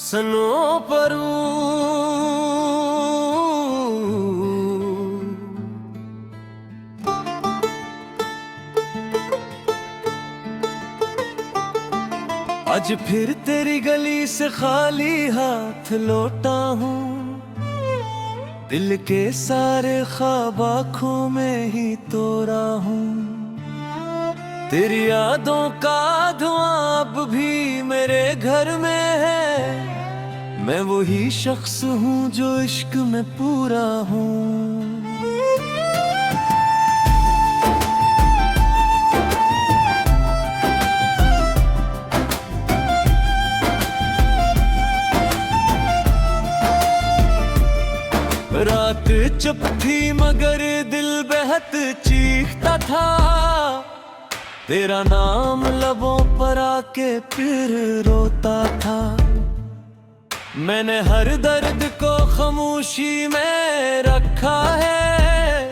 सुनो परू आज फिर तेरी गली से खाली हाथ लौटा हूँ। दिल के सारे ख्वाब आँखों में ही तोड़ा हूँ। तेरी यादों का धुआं अब भी मेरे घर में है। मैं वही शख्स हूँ जो इश्क में पूरा हूँ। रात चुप थी मगर दिल बेहद चीखता था। तेरा नाम लबों पर आके फिर रोता था। मैंने हर दर्द को खामोशी में रखा है।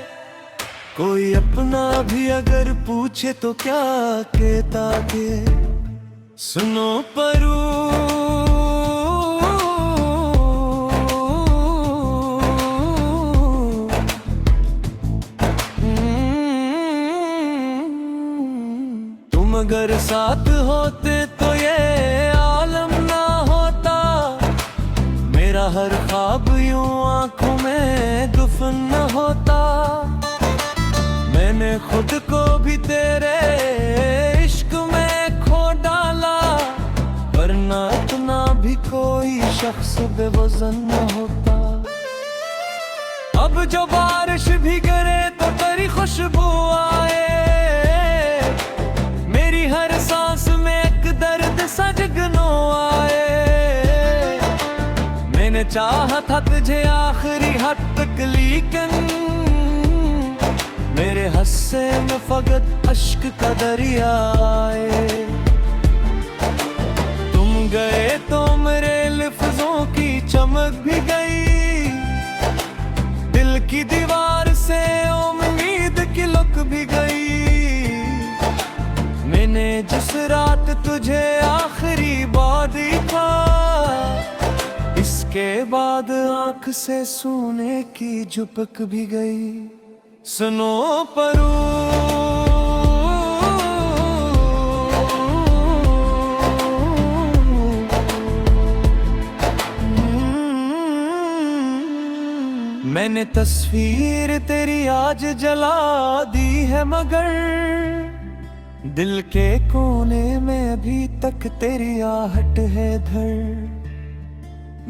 कोई अपना भी अगर पूछे तो क्या कहता के। सुनो परू अगर साथ होते तो ये आलम ना होता। मेरा हर ख्वाब यूं आंखों में दफन न होता। मैंने खुद को भी तेरे इश्क में खो डाला। वरना इतना भी कोई शख्स बेवजन न होता। अब जो बारिश भी गिरे तो तेरी खुशबू आए। हर सांस में एक दर्द सा जगनो आए। मैंने चाहा था तुझे आखिरी हद तक लेकिन मेरे हस्से में फकत अश्क का दरिया आए। तुम गए तो मेरे लफ्जों की चमक भी गई। दिल की दीवार से उम्मीद की लुक भी गई। मैंने जिस रात तुझे आखिरी बार देखा इसके बाद आंख से सोने की झपक भी गई। सुनो परू मैंने तस्वीर तेरी आज जला दी है मगर दिल के कोने में अभी तक तेरी आहट है धर।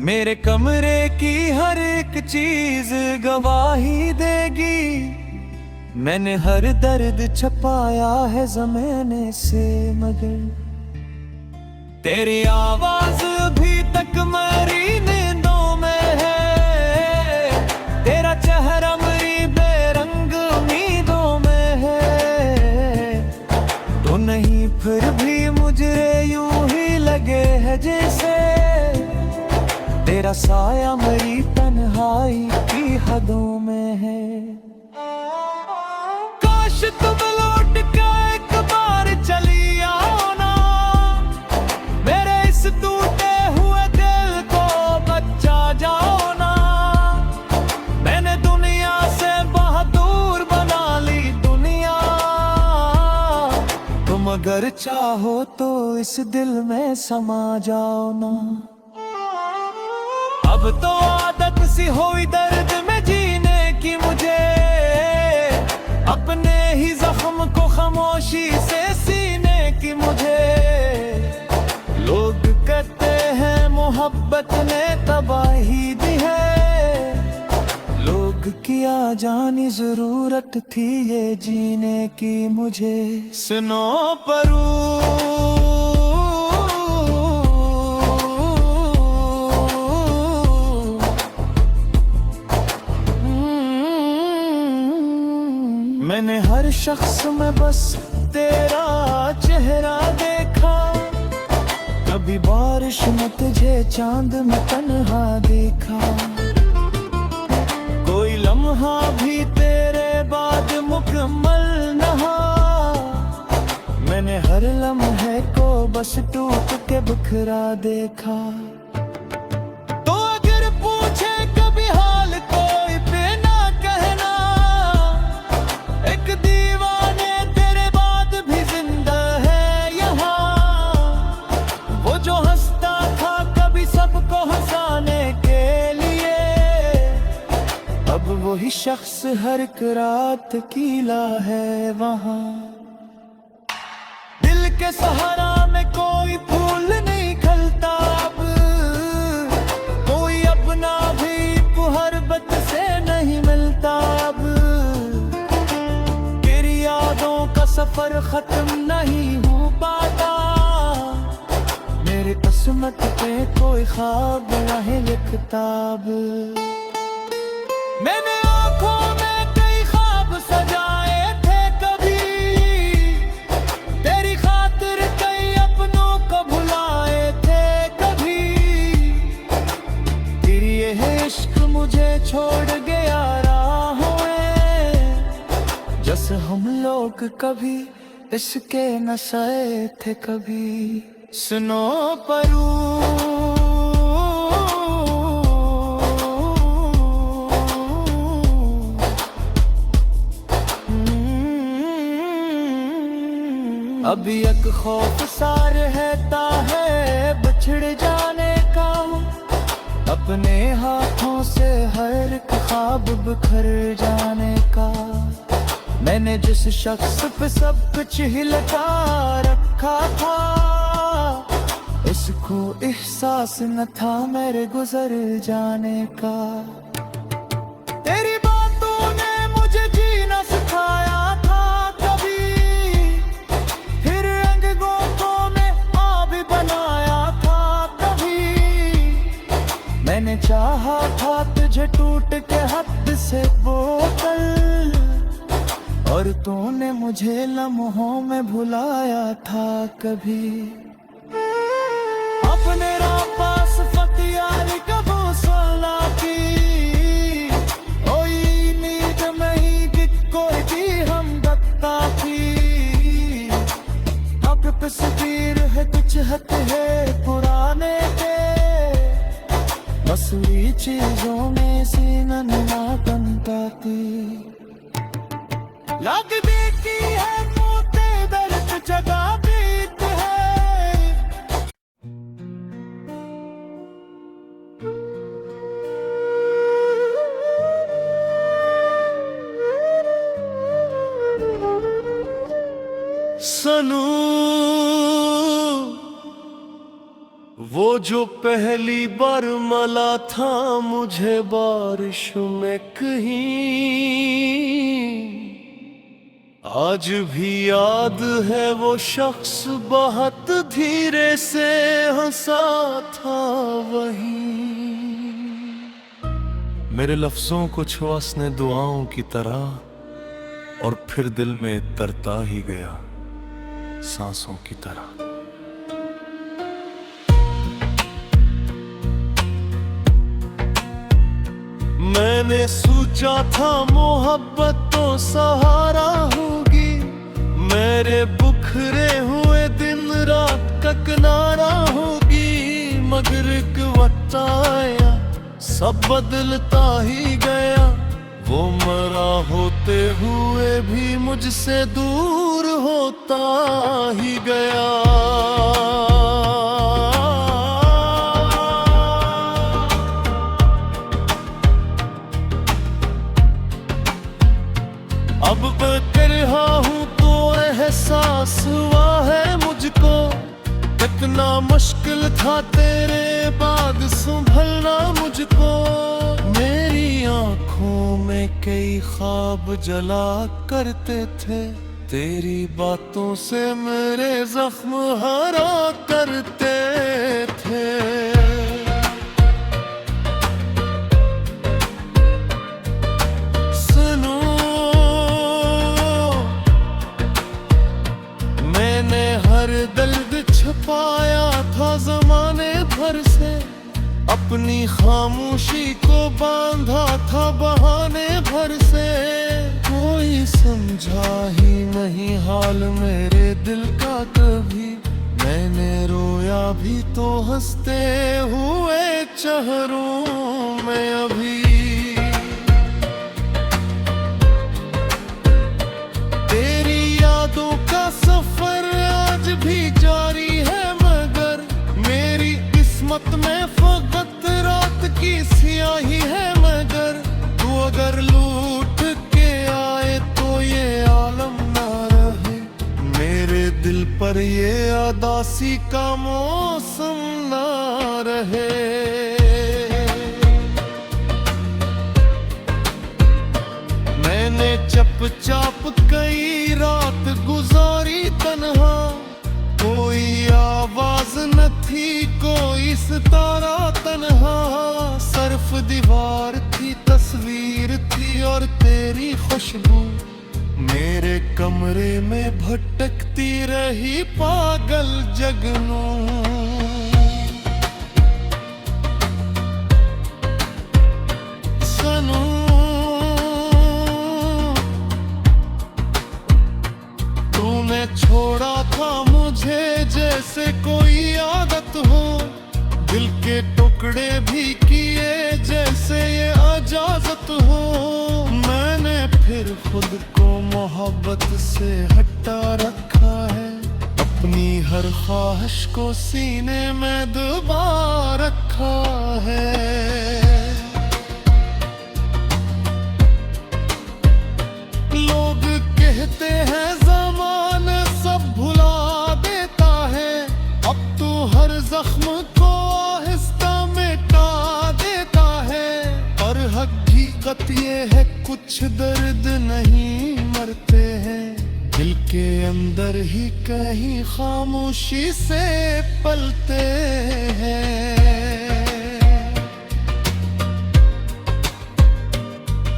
मेरे कमरे की हर एक चीज गवाही देगी। मैंने हर दर्द छपाया है ज़माने से मगर तेरी आवाज अभी तक मेरी नींदों में है। तेरा चेहरा मेरी बेरंग उम्मीदों में है। तो नहीं फिर भी मुझे यूं ही लगे है जैसे तेरा साया मेरी तन्हाई की हदों में है। काश तुम लौट के एक बार चली आओ ना। मेरे इस टूटे हुए दिल को बचा जाओ ना। मैंने दुनिया से बहुत दूर बना ली दुनिया। तुम अगर चाहो तो इस दिल में समा जाओ ना। अब तो आदत सी हुई दर्द में जीने की मुझे। अपने ही जख्म को खामोशी से सीने की मुझे। लोग कहते हैं मोहब्बत ने तबाही दी है। लोग किया जानी जरूरत थी ये जीने की मुझे। सुनो परू मैंने हर शख्स में बस तेरा चेहरा देखा। कभी बारिश में तुझे चांद में तन्हा देखा। कोई लम्हा भी तेरे बाद मुकम्मल नहा। मैंने हर लम्हे को बस टूट के बिखरा देखा। वही शख्स हर एक रात कीला है वहाँ। दिल के सहारा में कोई फूल नहीं खिलता अब, कोई अपना भी मुहब्बत से नहीं मिलता अब। तेरी यादों का सफर खत्म नहीं हो पाता, मेरे किस्मत पे कोई ख्वाब नहीं लिखता अब। मैंने आँखों में कई ख्वाब सजाए थे कभी, तेरी खातिर कई अपनों को भुलाए थे कभी। तेरी ये इश्क मुझे छोड़ गया राहों में, जैसे हम लोग कभी इसके नशे थे कभी। सुनो परू अभी एक खौफ सा रहता है बिछड़ जाने का, अपने हाथों से हर एक ख्वाब बिखर जाने का। मैंने जिस शख्स पे सब कुछ ही लगा रखा था, इसको एहसास न था मेरे गुजर जाने का। तेरी बातों ने मुझे जीना सिखाया था कभी, फिर रंगों को मैं आबी बनाया था कभी। मैंने चाहा था तुझे टूट के हद से बोतल, और तूने मुझे लम्हों में भुलाया था कभी। अपने पास फतियार कबू सोना की, कोई नींद नहीं कि कोई भी हम दत्ता की। अब तस्वीर है कुछ हद है पुराने के, मसूरी चीजों में सीना नुमा बनता थी। लग देखी है मोते दर्द जगा बीत है। सनू वो जो पहली बार मला था मुझे बारिश में कहीं, आज भी याद है वो शख्स बहुत धीरे से हंसा था वहीं। मेरे लफ्जों को छुआ उसने दुआओं की तरह, और फिर दिल में तरता ही गया सांसों की तरह। मैंने सोचा था मोहब्बत तो सहारा होगी, मेरे बुखरे हुए दिन रात का किनारा होगी। मगर एक वक्त आया सब बदलता ही गया, वो मरा होते हुए भी मुझसे दूर होता ही गया। अब कर रहा हूँ तो एहसास हुआ है मुझको, कितना मुश्किल था तेरे बाद संभलना मुझको। मेरी आँखों में कई ख्वाब जला करते थे, तेरी बातों से मेरे जख्म हरा करते थे। सुनो मैंने हर दर्द छुपाया था जमाने भर से, अपनी खामोशी को बांधा था बहाने भर से। कोई समझा ही नहीं हाल मेरे दिल का कभी, मैंने रोया भी तो हंसते हुए चेहरों में अभी। तेरी यादों का सफर आज भी जारी है, मगर मेरी किस्मत में फकत रात की स्याही है। मगर तू अगर पर ये उदासी का मौसम ना रहे। मैंने चुपचाप कई रात गुजारी तन्हा, कोई आवाज न थी कोई सितारा तन्हा। सिर्फ दीवार थी तस्वीर थी और तेरी खुशबू मेरे कमरे में भटकती रही पागल जगनू। सनू तूने छोड़ा था मुझे जैसे कोई आदत हो, दिल के टुकड़े भी किए जैसे ये इजाजत हो। मैंने फिर खुद को मोहब्बत से हटा रखा है, अपनी हर ख्वाहिश को सीने में दबा रखा है। लोग कहते हैं ज़माना सब भुला देता है, अब तो हर जख्म को आहिस्ता मिटा देता है। और हकीकत ये है कुछ दर्द नहीं मरते हैं, दिल के अंदर ही कहीं खामोशी से पलते हैं।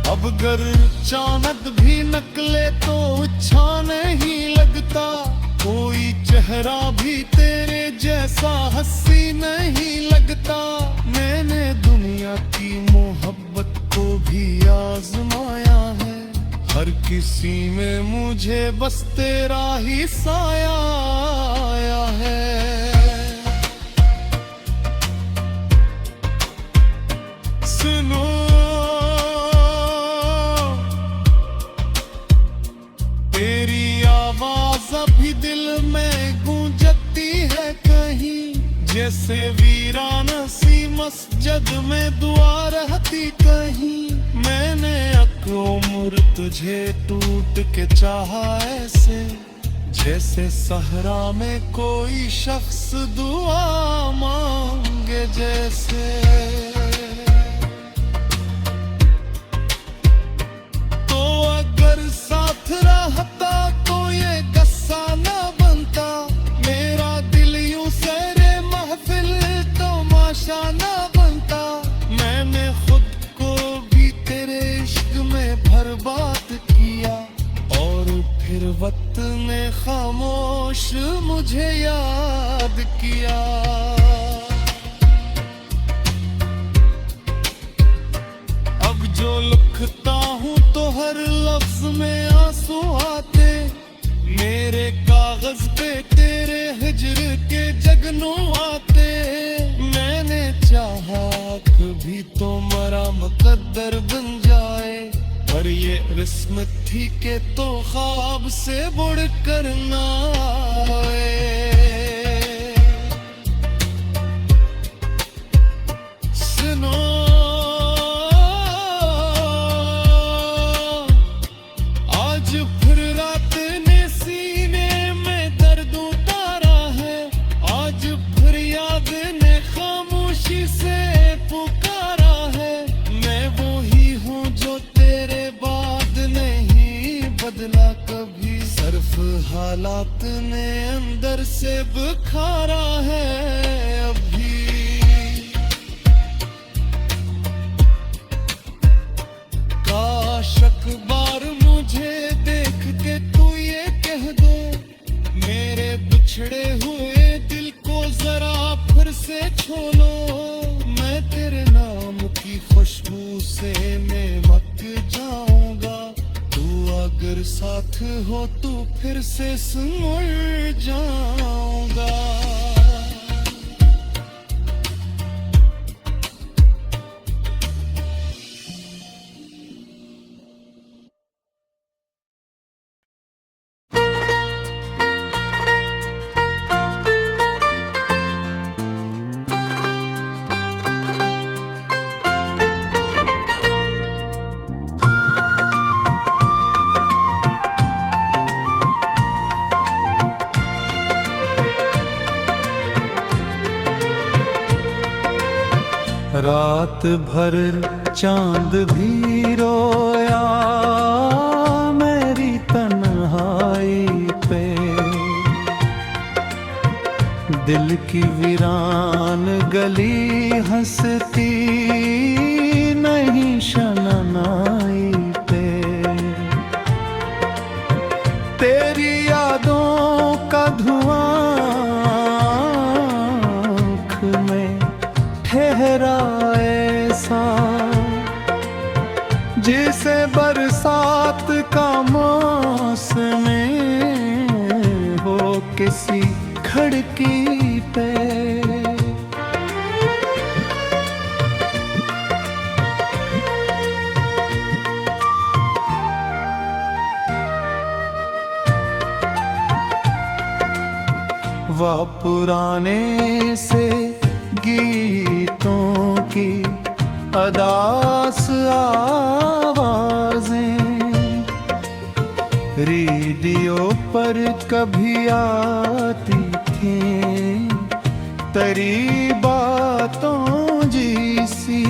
अब अगर चांद भी निकले तो अच्छा नहीं लगता, कोई चेहरा भी तेरे जैसा हंसी नहीं लगता। मैंने दुनिया की मोहब्बत को भी आजमाया है, हर किसी में मुझे बस तेरा ही साया आया है। सुनो तेरी आवाज अभी दिल में गूंजती है कहीं, जैसे वीराना सी मस्जिद में दुआ रहती कहीं। मैंने उम्र तुझे टूट के चाहा ऐसे, जैसे सहरा में कोई शख्स दुआ मांगे जैसे। तो अगर साथ रहता तो ये गस्सा ना बनता, मेरा दिल यूं सरे महफिल तमाशा ना बनता। मैंने खुद को भी तेरे इश्क में बर्बाद किया, और फिर वक्त ने खामोश मुझे याद किया। अब जो लिखता हूँ तो हर लफ्ज में आंसू आते, मेरे कागज पे तेरे हिज्र के जगनू आते। मैंने चाहा कभी तो मरा मुकद्दर बन जाए, पर ये किस्मत थी के तो ख्वाब से बुड़ कर ना आए। सुनो आज फिर रात ने सीने में दर्द उतारा है, आज फिर याद ने खामोशी से पुकारा है। मैं वो ही हूँ जो तेरे बाद नहीं बदला कभी, सिर्फ हालात ने अंदर से बुखारा है अभी। काश अखबार मुझे देख के तू ये कह दे, मेरे बिछड़े हुए दिल को जरा फिर से छू लो। मैं तेरे नाम की खुशबू से मैं मत जाऊंगा, तू अगर साथ हो तो फिर से सुन जाऊंगा। रात भर चांद भी रोया मेरी तन्हाई पे, दिल की वीरान गली हंसती नहीं शनानाई पे। तेरी यादों का धुआं आँख में ठहरा ऐसा, जिसे बरसात का मौसम हो किसी खिड़की पे। वह पुराने से गीतों की अदास आवाजें रेडियो पर कभी आती थी, तेरी बातों जैसी।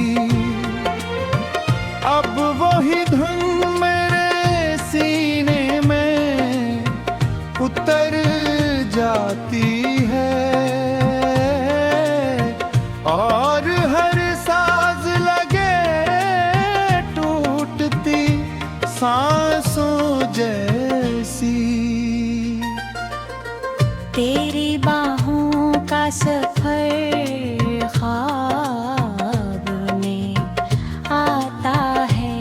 अब वही धुन मेरे सीने में उतर जाती है, और हर साज लगे टूटती सांसों जैसी। तेरी बाहों का सफर ख्वाब में आता है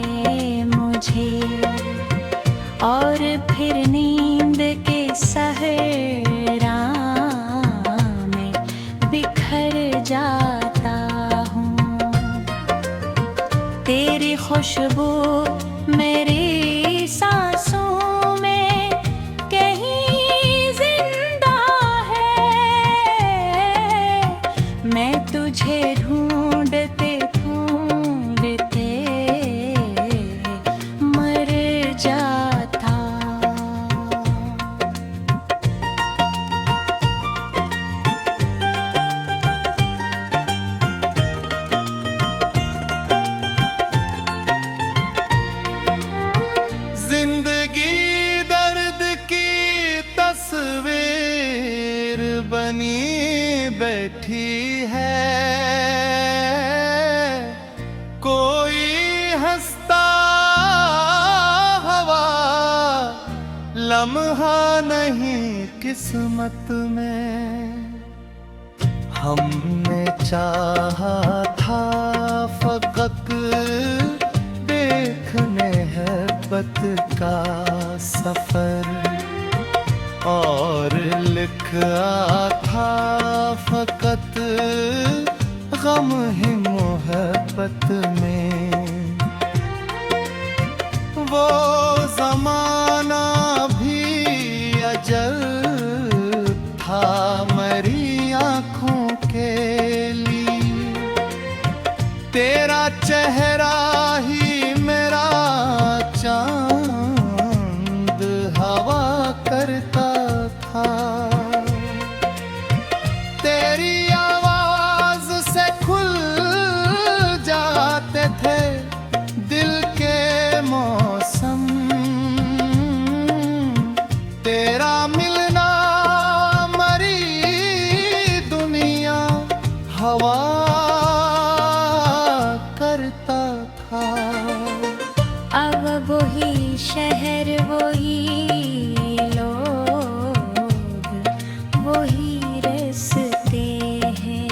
मुझे, और फिर नींद के सहरा में बिखर जाता हूँ। तेरी खुशबू मेरी सांसों में कहीं जिंदा है, मैं तुझे ढूंढते ढूंढते मर जाता। जिंदगी दर्द की तस्वीर बनी बैठी है, कोई हंसता हवा लम्हा नहीं किस्मत में। हमने चाहा था फकत देखने है बत का सफर, और लिखा था फकत गम ही मोहब्बत में। वो जमाना भी अजब था मेरी आँखों के लिए, तेरा चेहरा ही मेरा चांद हवा करता था। तेरी आवाज से खुल जाते थे दिल के मौसम, तेरा मिलना मरी दुनिया हवा करता था। अब वही शहर वही लोग वही रस्ते हैं,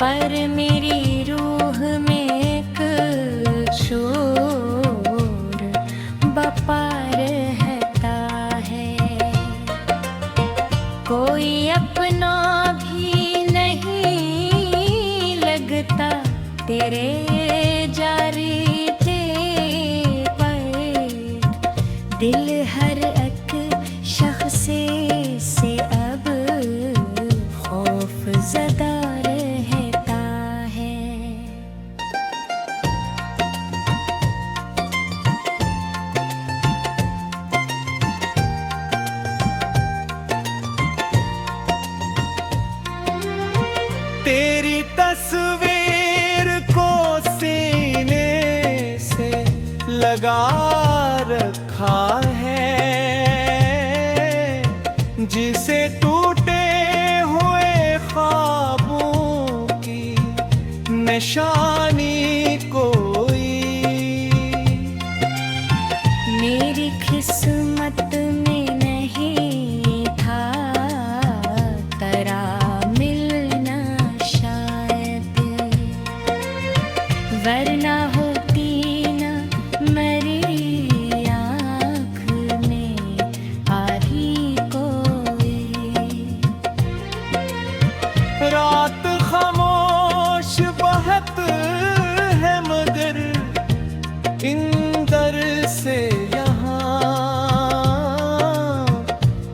पर मेरी रूह में एक शोर बपा रहता है। कोई अपना भी नहीं लगता तेरे जारी दिल हर एक शख्स से अब खौफ ज़दा रहता है। तेरी तस्वीर को सीने से लगा रखा है, जिसे टूटे हुए ख्वाबों की निशानी कोई। मेरी किस्मत में नहीं था तेरा मिलना शायद, वरना होती न मेरी आँख में आधी कोई। रात खामोश बहुत है मगर इंदर से यहाँ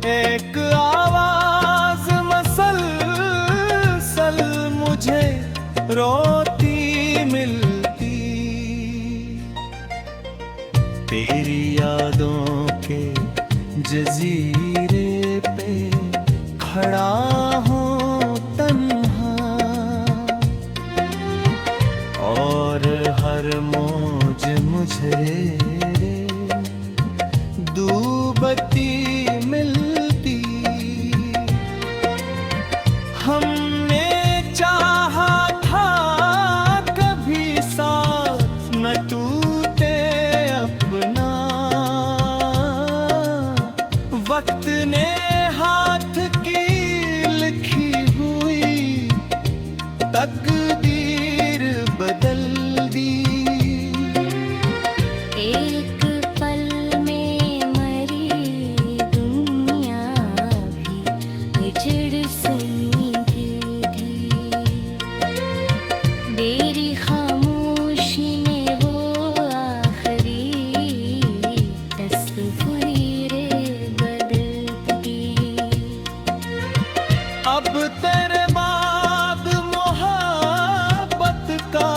एक आवाज मसलसल मुझे रोती मिलती। तेरी यादों के जजीरे पे खड़ा हूँ तन्हा, और हर मौज मुझे डूबती मिलती। हमने चाहा था कभी साथ न टूटे अपना, वक्त ने हाथ की लिखी हुई तकदीर बदल दी। एक पल में मरी दुनिया भी उजड़ सी थी, मेरी खामोशी ने वो आखिरी तस्वीरें बदल दी। अब तेरे बाद मोहब्बत का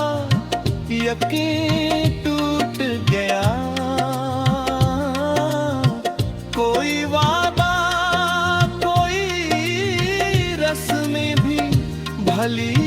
यकीन टूट गया, कोई वादा कोई रस्में भी भली